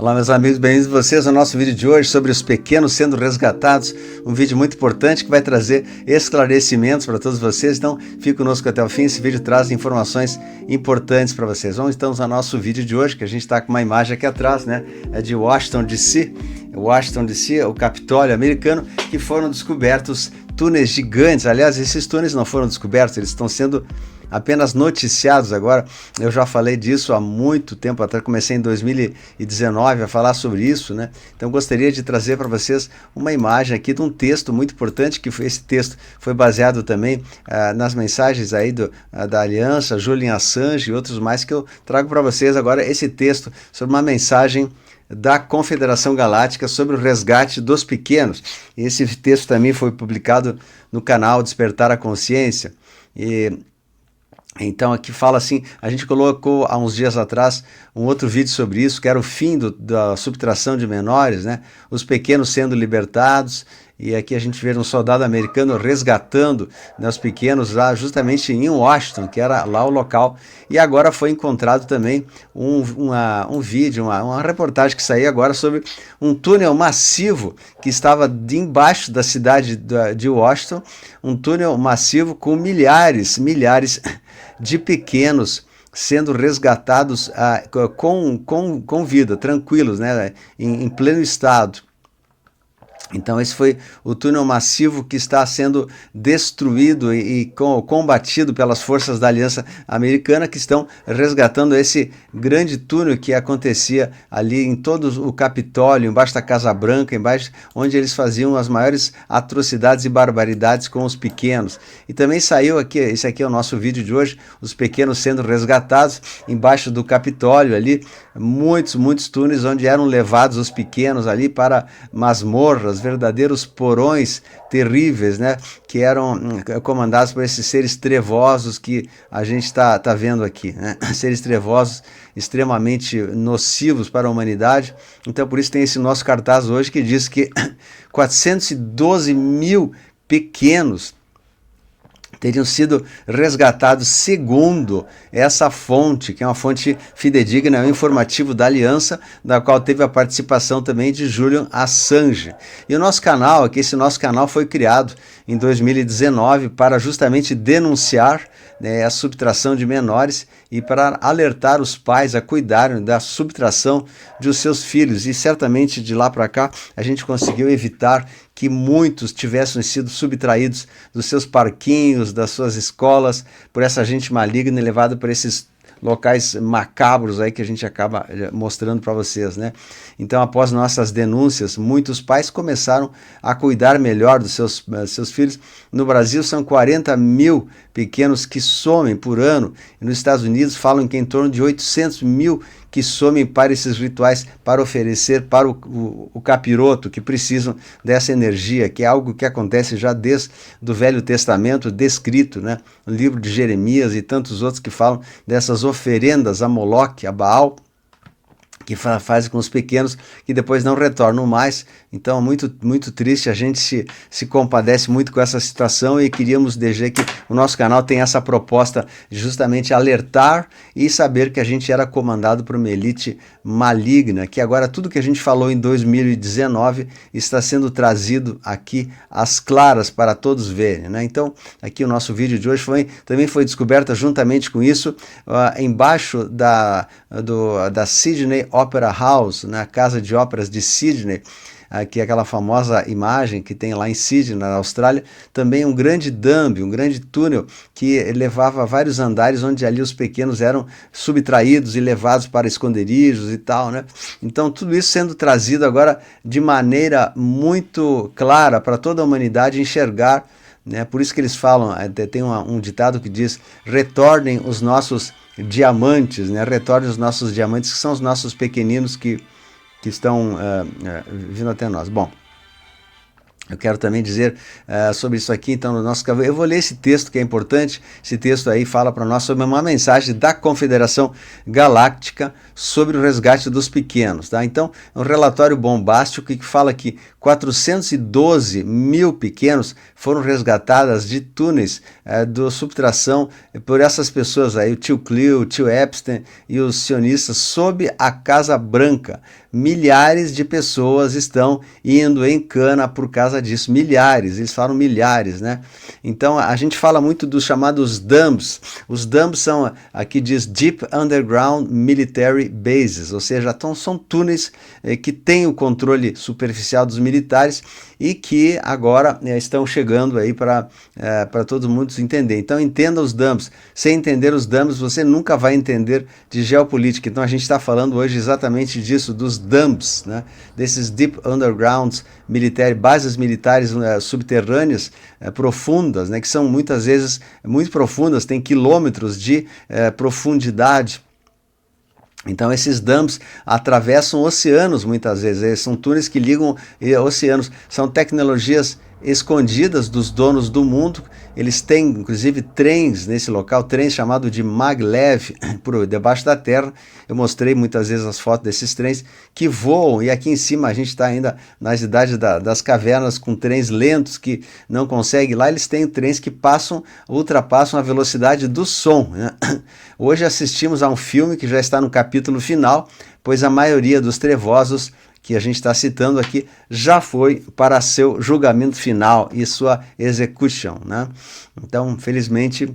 Olá, meus amigos, bem-vindos vocês ao nosso vídeo de hoje sobre os pequenos sendo resgatados, um vídeo muito importante que vai trazer esclarecimentos para todos vocês, então fique conosco até o fim. Esse vídeo traz informações importantes para vocês. Vamos então ao nosso vídeo de hoje, que a gente está com uma imagem aqui atrás, né? É de Washington DC, o Capitólio americano, que foram descobertos túneis gigantes. Aliás, esses túneis não foram descobertos, eles estão sendo apenas noticiados agora. Eu já falei disso há muito tempo atrás, comecei em 2019 a falar sobre isso, né? Então gostaria de trazer para vocês uma imagem aqui de um texto muito importante, que esse texto foi baseado também nas mensagens aí da Aliança, Julian Assange e outros mais, que eu trago para vocês agora esse texto sobre uma mensagem da Confederação Galáctica sobre o resgate dos pequenos. Esse texto também foi publicado no canal Despertar a Consciência. Então aqui fala assim, a gente colocou há uns dias atrás um outro vídeo sobre isso, que era o fim da subtração de menores, né? Os pequenos sendo libertados, e aqui a gente vê um soldado americano resgatando, né, os pequenos lá justamente em Washington, que era lá o local. E agora foi encontrado também um vídeo, uma reportagem que saiu agora sobre um túnel massivo que estava embaixo da cidade de Washington, um túnel massivo com milhares de pequenos sendo resgatados com vida, tranquilos, né, em pleno estado. Então esse foi o túnel massivo que está sendo destruído e combatido pelas forças da Aliança Americana, que estão resgatando esse grande túnel que acontecia ali em todo o Capitólio, embaixo da Casa Branca, embaixo onde eles faziam as maiores atrocidades e barbaridades com os pequenos. E também saiu aqui, esse aqui é o nosso vídeo de hoje, os pequenos sendo resgatados embaixo do Capitólio ali, muitos túneis onde eram levados os pequenos ali para masmorras, verdadeiros porões terríveis, né, que eram comandados por esses seres trevosos que a gente está vendo aqui, né? Seres trevosos extremamente nocivos para a humanidade. Então por isso tem esse nosso cartaz hoje que diz que 412 mil pequenos teriam sido resgatados segundo essa fonte, que é uma fonte fidedigna, é um informativo da Aliança, da qual teve a participação também de Julian Assange. E o nosso canal, aqui, esse nosso canal foi criado em 2019 para justamente denunciar, né, a subtração de menores e para alertar os pais a cuidarem da subtração de os seus filhos. E certamente de lá para cá a gente conseguiu evitar que muitos tivessem sido subtraídos dos seus parquinhos, das suas escolas, por essa gente maligna e levado para esses locais macabros aí que a gente acaba mostrando para vocês, né? Então, após nossas denúncias, muitos pais começaram a cuidar melhor dos seus filhos. No Brasil, são 40 mil pequenos que somem por ano, e nos Estados Unidos falam que em torno de 800 mil que somem para esses rituais, para oferecer para o capiroto, que precisam dessa energia, que é algo que acontece já desde o Velho Testamento, descrito, né, no livro de Jeremias e tantos outros que falam dessas oferendas a Moloque, a Baal, que fazem com os pequenos que depois não retornam mais. Então, muito triste, a gente se compadece muito com essa situação e queríamos dizer que o nosso canal tem essa proposta de justamente alertar e saber que a gente era comandado por uma elite maligna, que agora tudo que a gente falou em 2019 está sendo trazido aqui às claras para todos verem, né? Então, aqui o nosso vídeo de hoje também foi descoberta juntamente com isso, embaixo da Sydney Opera House, na Casa de Óperas de Sydney, aqui aquela famosa imagem que tem lá em Sydney, na Austrália, também um grande dumb, um grande túnel que levava a vários andares, onde ali os pequenos eram subtraídos e levados para esconderijos e tal, né? Então tudo isso sendo trazido agora de maneira muito clara para toda a humanidade enxergar, né? Por isso que eles falam, tem um ditado que diz: retornem os nossos diamantes, né? Retornem os nossos diamantes, que são os nossos pequeninos que estão vindo até nós. Bom, eu quero também dizer sobre isso aqui, então, no nosso canal. Eu vou ler esse texto que é importante. Esse texto aí fala para nós sobre uma mensagem da Confederação Galáctica sobre o resgate dos pequenos, tá? Então, é um relatório bombástico que fala que 412 mil pequenos foram resgatados de túneis da subtração por essas pessoas aí, o tio Cleo, o tio Epstein e os sionistas sob a Casa Branca. milhares de pessoas estão indo em cana por causa disso. Milhares, eles falam milhares, né? Então a gente fala muito dos chamados dumps. Os dumps são, aqui diz Deep Underground Military Bases, ou seja, são túneis que têm o controle superficial dos militares e que agora estão chegando aí para todo mundo entender. Então entenda os dumps. Sem entender os dumps, você nunca vai entender de geopolítica. Então a gente está falando hoje exatamente disso, dos dumps, né? Desses deep undergrounds bases militares subterrâneas profundas, né? Que são muitas vezes muito profundas, tem quilômetros de profundidade. Então esses dumps atravessam oceanos muitas vezes, são túneis que ligam oceanos, são tecnologias escondidas dos donos do mundo. Eles têm inclusive trens nesse local, trens chamados de maglev, por debaixo da terra. Eu mostrei muitas vezes as fotos desses trens que voam, e aqui em cima a gente está ainda nas idades das cavernas com trens lentos que não conseguem. Lá eles têm trens que ultrapassam a velocidade do som, né? Hoje assistimos a um filme que já está no capítulo final, pois a maioria dos trevosos que a gente está citando aqui já foi para seu julgamento final e sua execution, né? Então, felizmente,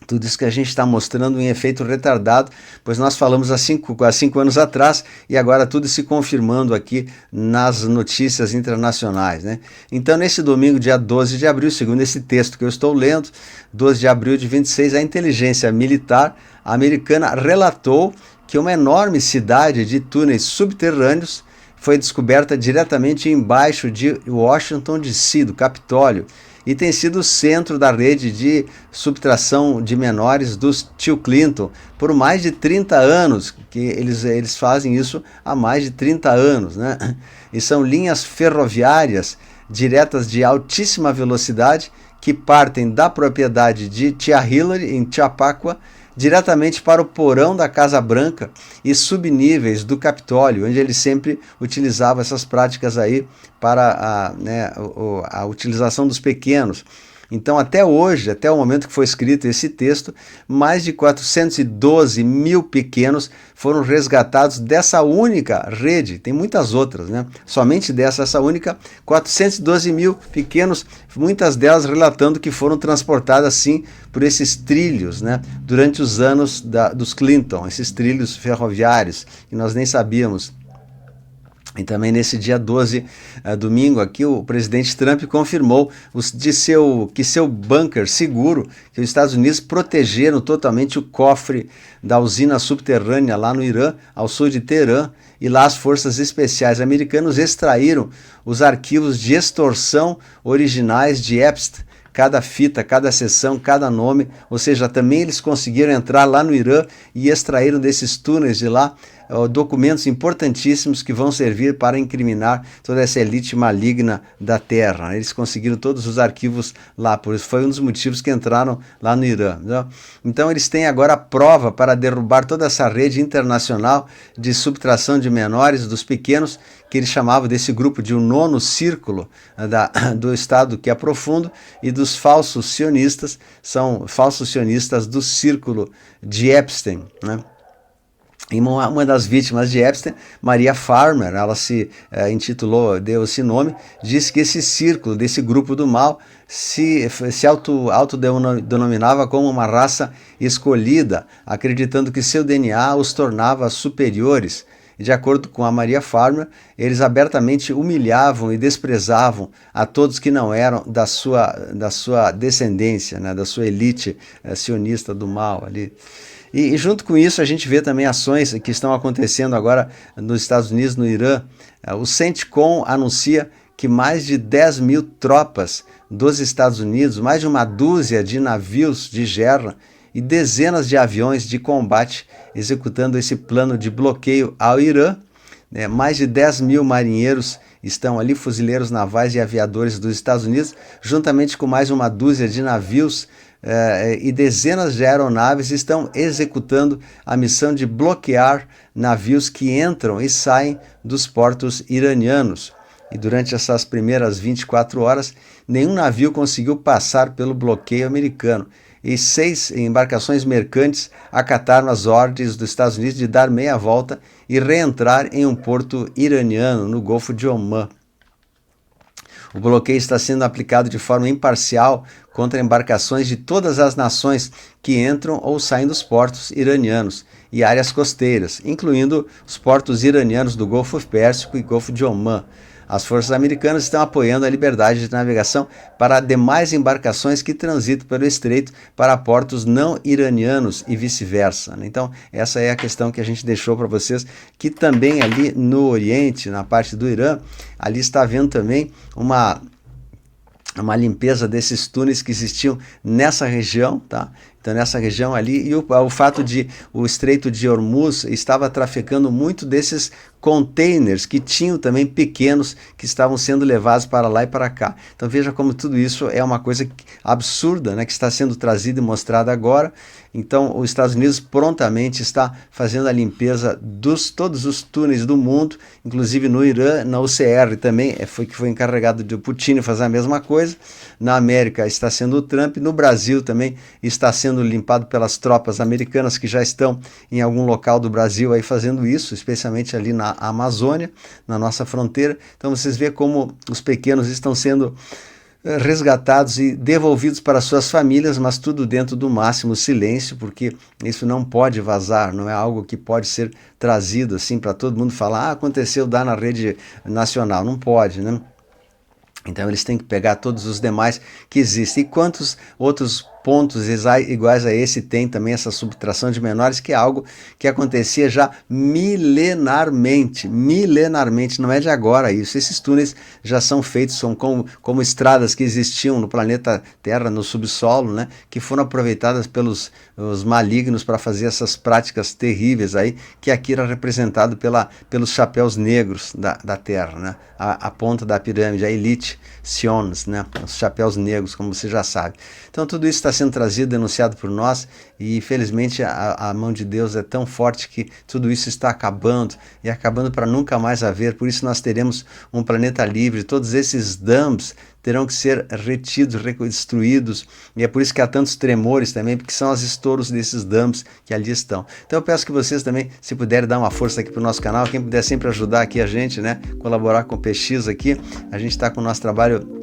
tudo isso que a gente está mostrando em efeito retardado, pois nós falamos há 5 anos atrás e agora tudo se confirmando aqui nas notícias internacionais, né? Então, nesse domingo, dia 12 de abril, segundo esse texto que eu estou lendo, 12 de abril de 26, a inteligência militar americana relatou que uma enorme cidade de túneis subterrâneos foi descoberta diretamente embaixo de Washington DC, do Capitólio, e tem sido o centro da rede de subtração de menores dos tio Clinton por mais de 30 anos, que eles fazem isso há mais de 30 anos, né? E são linhas ferroviárias diretas de altíssima velocidade que partem da propriedade de Tia Hillary, em Chappaqua, diretamente para o porão da Casa Branca e subníveis do Capitólio, onde ele sempre utilizava essas práticas aí para a utilização dos pequenos. Então, até hoje, até o momento que foi escrito esse texto, mais de 412 mil pequenos foram resgatados dessa única rede. Tem muitas outras, né? Somente essa única, 412 mil pequenos, muitas delas relatando que foram transportadas, sim, por esses trilhos, né? Durante os anos dos Clinton, esses trilhos ferroviários, que nós nem sabíamos. E também nesse dia 12, domingo, aqui o presidente Trump confirmou que seu bunker seguro, que os Estados Unidos protegeram totalmente o cofre da usina subterrânea lá no Irã, ao sul de Teherã, e lá as forças especiais americanas extraíram os arquivos de extorsão originais de Epstein, cada fita, cada sessão, cada nome, ou seja, também eles conseguiram entrar lá no Irã e extraíram desses túneis de lá documentos importantíssimos que vão servir para incriminar toda essa elite maligna da Terra. Eles conseguiram todos os arquivos lá, por isso foi um dos motivos que entraram lá no Irã. Então eles têm agora a prova para derrubar toda essa rede internacional de subtração de menores, dos pequenos, que eles chamavam desse grupo de um nono círculo do Estado que é profundo, e dos falsos sionistas, são falsos sionistas do círculo de Epstein, né? E uma das vítimas de Epstein, Maria Farmer, ela se deu esse nome, disse que esse círculo, desse grupo do mal, se autodenominava como uma raça escolhida, acreditando que seu DNA os tornava superiores. E de acordo com a Maria Farmer, eles abertamente humilhavam e desprezavam a todos que não eram da sua descendência, né, da sua elite sionista do mal ali. E junto com isso a gente vê também ações que estão acontecendo agora nos Estados Unidos, no Irã. O CENTCOM anuncia que mais de 10 mil tropas dos Estados Unidos, mais de uma dúzia de navios de guerra e dezenas de aviões de combate executando esse plano de bloqueio ao Irã. Mais de 10 mil marinheiros estão ali, fuzileiros navais e aviadores dos Estados Unidos, juntamente com mais uma dúzia de navios e dezenas de aeronaves estão executando a missão de bloquear navios que entram e saem dos portos iranianos. E durante essas primeiras 24 horas, nenhum navio conseguiu passar pelo bloqueio americano. e 6 embarcações mercantes acataram as ordens dos Estados Unidos de dar meia volta e reentrar em um porto iraniano no Golfo de Omã. O bloqueio está sendo aplicado de forma imparcial contra embarcações de todas as nações que entram ou saem dos portos iranianos e áreas costeiras, incluindo os portos iranianos do Golfo Pérsico e Golfo de Omã. As forças americanas estão apoiando a liberdade de navegação para demais embarcações que transitam pelo estreito para portos não iranianos e vice-versa. Então, essa é a questão que a gente deixou para vocês, que também ali no Oriente, na parte do Irã, ali está havendo também uma limpeza desses túneis que existiam nessa região, tá? Então, nessa região ali, e o fato de o Estreito de Hormuz estava trafegando muito desses containers que tinham também pequenos que estavam sendo levados para lá e para cá. Então veja como tudo isso é uma coisa absurda, né, que está sendo trazida e mostrada agora. Então os Estados Unidos prontamente está fazendo a limpeza dos todos os túneis do mundo, inclusive no Irã, na UCR também, foi encarregado de Putin fazer a mesma coisa. Na América está sendo o Trump, no Brasil também está sendo limpado pelas tropas americanas que já estão em algum local do Brasil aí fazendo isso, especialmente ali na Amazônia, na nossa fronteira. Então vocês veem como os pequenos estão sendo resgatados e devolvidos para suas famílias, mas tudo dentro do máximo silêncio, porque isso não pode vazar, não é algo que pode ser trazido assim para todo mundo falar, aconteceu, dá na rede nacional, não pode, né? Então eles têm que pegar todos os demais que existem. E quantos outros pontos iguais a esse tem também essa subtração de menores, que é algo que acontecia já milenarmente, não é de agora isso. Esses túneis já são feitos, são como estradas que existiam no planeta Terra, no subsolo, né, que foram aproveitadas pelos os malignos para fazer essas práticas terríveis aí, que aqui era representado pelos chapéus negros da Terra, né, a ponta da pirâmide, a elite Sions, né, os chapéus negros, como você já sabe. Então tudo isso está sendo trazido, denunciado por nós, e felizmente a mão de Deus é tão forte que tudo isso está acabando, e acabando para nunca mais haver. Por isso nós teremos um planeta livre, todos esses dams terão que ser retidos, reconstruídos, e é por isso que há tantos tremores também, porque são os estouros desses dams que ali estão. Então eu peço que vocês também, se puderem dar uma força aqui para o nosso canal, quem puder sempre ajudar aqui a gente, né, colaborar com o PX aqui, a gente está com o nosso trabalho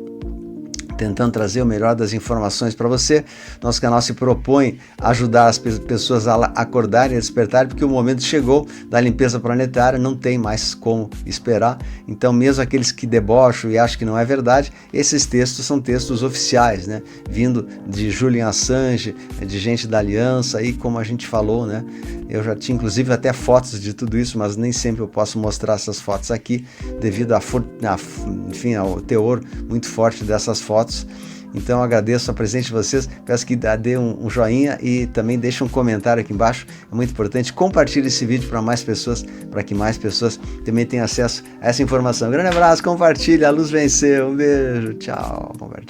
tentando trazer o melhor das informações para você. Nosso canal se propõe a ajudar as pessoas a acordarem, a despertarem, porque o momento chegou da limpeza planetária, não tem mais como esperar. Então, mesmo aqueles que debocham e acham que não é verdade, esses textos são textos oficiais, né? Vindo de Julian Assange, de gente da Aliança, aí como a gente falou, né? Eu já tinha inclusive até fotos de tudo isso, mas nem sempre eu posso mostrar essas fotos aqui, devido ao teor muito forte dessas fotos. Então eu agradeço a presença de vocês, peço que dê um joinha e também deixe um comentário aqui embaixo, é muito importante. Compartilhe esse vídeo para mais pessoas, para que mais pessoas também tenham acesso a essa informação. Um grande abraço, compartilhe, a luz venceu, um beijo, tchau, compartilhe.